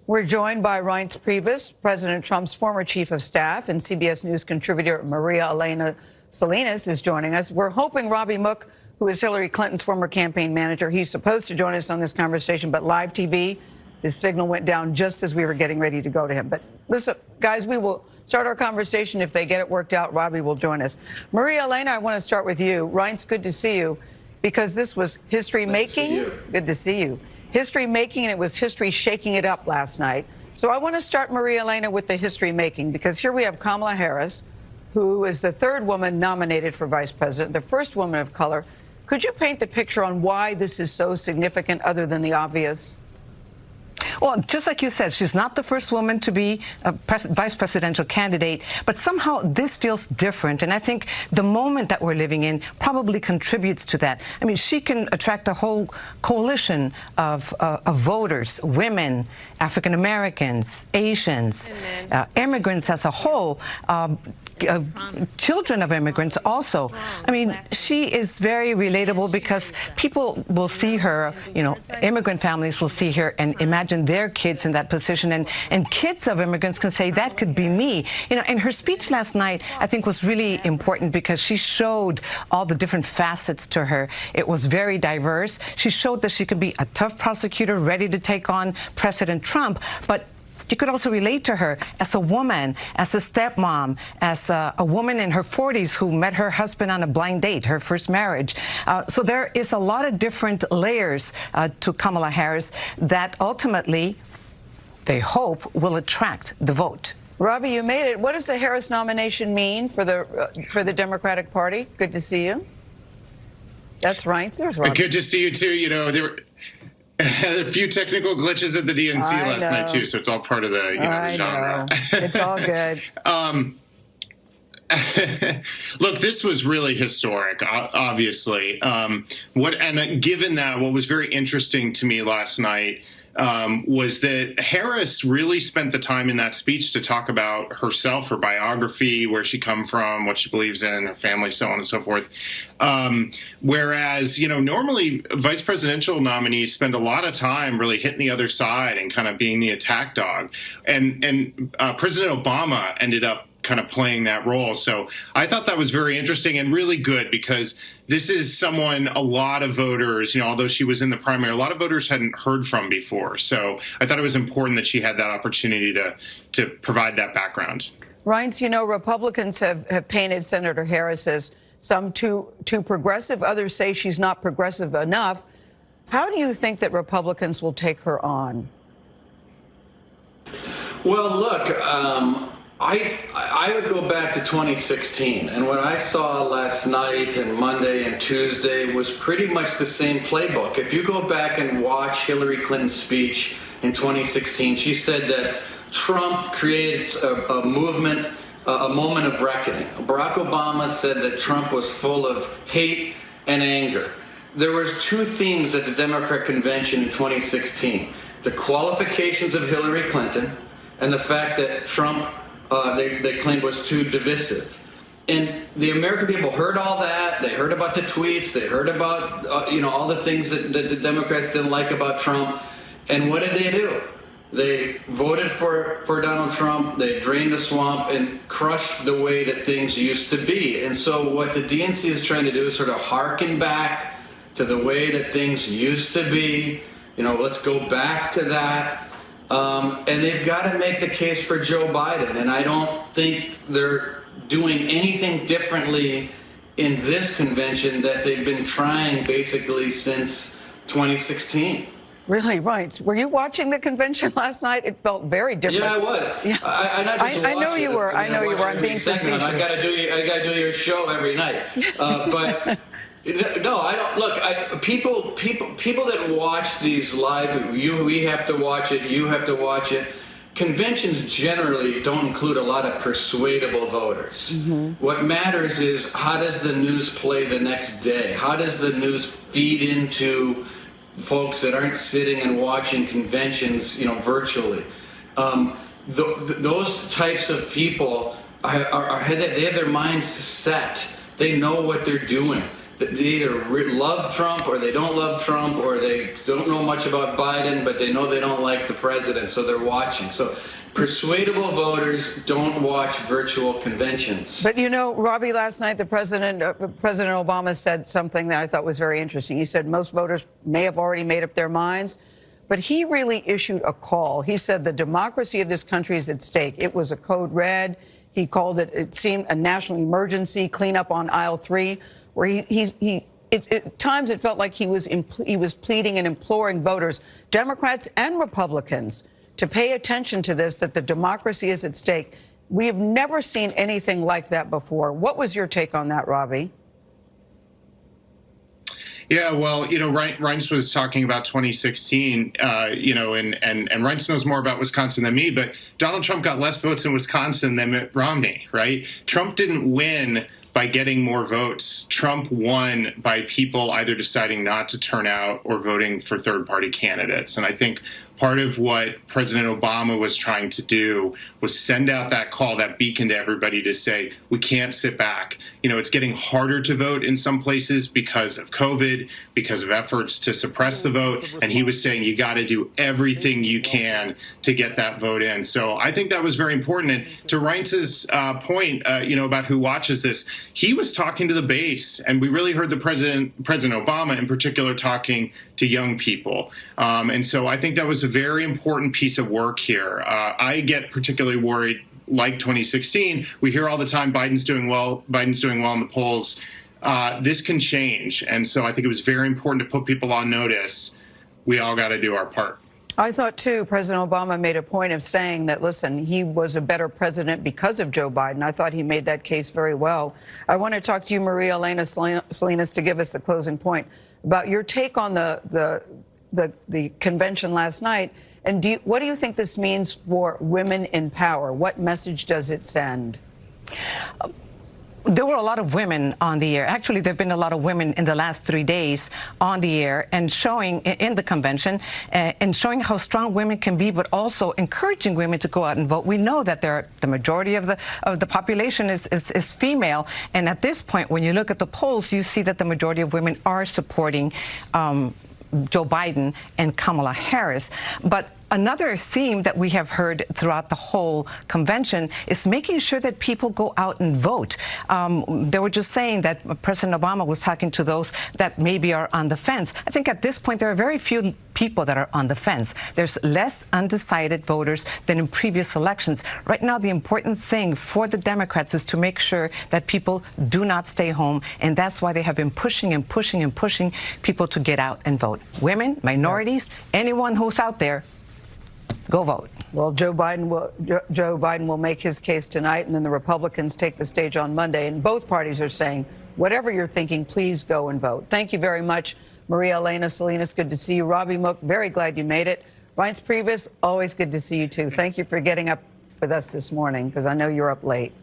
We're joined by Reince Priebus, President Trump's former chief of staff, and CBS News contributor Maria Elena Salinas is joining us. We're hoping Robby Mook, who is Hillary Clinton's former campaign manager, he's supposed to join us on this conversation, but live TV, his signal went down just as we were getting ready to go to him. But listen, guys, we will start our conversation. If they get it worked out, Robby will join us. Maria Elena, I want to start with you. Reince, good to see you, because this was history-making. Good to see you. History-making, and it was history shaking it up last night. So I want to start, Maria Elena, with the history-making, because here we have Kamala Harris, who is the third woman nominated for vice president, the first woman of color. Could you paint the picture on why this is so significant, other than the obvious? Well, just like you said, she's not the first woman to be a vice presidential candidate, but somehow this feels different. And I think the moment that we're living in probably contributes to that. I mean, she can attract a whole coalition of voters, women, African Americans, Asians, immigrants as a whole, children of immigrants also. I mean, she is very relatable because people will see her, you know, immigrant families will see her and imagine their kids in that position, and kids of immigrants can say, that could be me. You know, and her speech last night, I think, was really important because she showed all the different facets to her. It was very diverse. She showed that she could be a tough prosecutor ready to take on President Trump, but you could also relate to her as a woman, as a stepmom, as a woman in her 40s who met her husband on a blind date, her first marriage. So there is a lot of different layers to Kamala Harris that ultimately, they hope, will attract the vote. Robby, you made it. What does the Harris nomination mean for the Democratic Party? Good to see you. That's Reince. There's Robby. Good to see you, too. You know, there were a few technical glitches at the DNC last night, too, so it's all part of the, the genre. It's all good. Look, this was really historic, obviously. Given that, what was very interesting to me last night was that Harris really spent the time in that speech to talk about herself, her biography, where she come from, what she believes in, her family, so on and so forth. Whereas, normally vice presidential nominees spend a lot of time really hitting the other side and kind of being the attack dog. And President Obama ended up kind of playing that role. So I thought that was very interesting and really good, because this is someone a lot of voters, although she was in the primary, a lot of voters hadn't heard from before. So I thought it was important that she had that opportunity to provide that background. Reince, Republicans have painted Senator Harris as some too progressive. Others say she's not progressive enough. How do you think that Republicans will take her on? Well, look, I would go back to 2016, and what I saw last night and Monday and Tuesday was pretty much the same playbook. If you go back and watch Hillary Clinton's speech in 2016, she said that Trump created a movement, a moment of reckoning. Barack Obama said that Trump was full of hate and anger. There was two themes at the Democrat convention in 2016: the qualifications of Hillary Clinton and the fact that Trump they claimed was too divisive. And the American people heard all that. They heard about the tweets. They heard about, all the things that the Democrats didn't like about Trump. And what did they do? They voted for Donald Trump. They drained the swamp and crushed the way that things used to be. And so what the DNC is trying to do is sort of harken back to the way that things used to be. Let's go back to that. And they've got to make the case for Joe Biden. And I don't think they're doing anything differently in this convention that they've been trying basically since 2016. Really, right. Were you watching the convention last night? It felt very different. Yeah, I was. Yeah. I know you were. I know you were. I'm being facetious. I got to do your show every night. But no, I don't. Look, people that watch these live, we have to watch it. You have to watch it. Conventions generally don't include a lot of persuadable voters. Mm-hmm. What matters is, how does the news play the next day? How does the news feed into folks that aren't sitting and watching conventions, virtually? Those types of people they have their minds set. They know what they're doing. They either love Trump or they don't love Trump, or they don't know much about Biden, but they know they don't like the president, so they're watching. So persuadable voters don't watch virtual conventions. But you know, Robby, last night President Obama said something that I thought was very interesting. He said most voters may have already made up their minds, but he really issued a call. He said the democracy of this country is at stake. It was a code red. He called it, it seemed, a national emergency, clean up on aisle 3, where at times it felt like he was pleading and imploring voters, Democrats and Republicans, to pay attention to this, that the democracy is at stake. We have never seen anything like that before. What was your take on that, Robby? Yeah, well, you know, Reince was talking about 2016, you know, and Reince knows more about Wisconsin than me, but Donald Trump got less votes in Wisconsin than Mitt Romney, right? Trump didn't win by getting more votes. Trump won by people either deciding not to turn out or voting for third-party candidates. And I think part of what President Obama was trying to do was send out that call, that beacon to everybody to say, we can't sit back. You know, it's getting harder to vote in some places because of COVID, because of efforts to suppress the vote. And he was saying, you got to do everything you can to get that vote in. So I think that was very important. And to Reince's point, you know, about who watches this, he was talking to the base. And we really heard President Obama in particular talking to young people. And so I think that was a very important piece of work here. I get particularly worried, like 2016, we hear all the time Biden's doing well in the polls. This can change. And so I think it was very important to put people on notice. We all got to do our part. I thought, too, President Obama made a point of saying that, listen, he was a better president because of Joe Biden. I thought he made that case very well. I want to talk to you, Maria Elena Salinas, to give us a closing point about your take on the convention last night. And what do you think this means for women in power? What message does it send? There were a lot of women on the air. Actually, there have been a lot of women in the last 3 days on the air and showing in the convention and showing how strong women can be, but also encouraging women to go out and vote. We know that the majority of the population is female, and at this point, when you look at the polls, you see that the majority of women are supporting Joe Biden and Kamala Harris. But another theme that we have heard throughout the whole convention is making sure that people go out and vote. They were just saying that President Obama was talking to those that maybe are on the fence. I think at this point there are very few people that are on the fence. There's less undecided voters than in previous elections. Right now, the important thing for the Democrats is to make sure that people do not stay home, and that's why they have been pushing and pushing and pushing people to get out and vote. Women, minorities, anyone who's out there, go vote. Well, Joe Biden will make his case tonight, and then the Republicans take the stage on Monday. And both parties are saying, whatever you're thinking, please go and vote. Thank you very much, Maria Elena Salinas. Good to see you. Robby Mook, very glad you made it. Reince Priebus, always good to see you, too. Thank you for getting up with us this morning, because I know you're up late.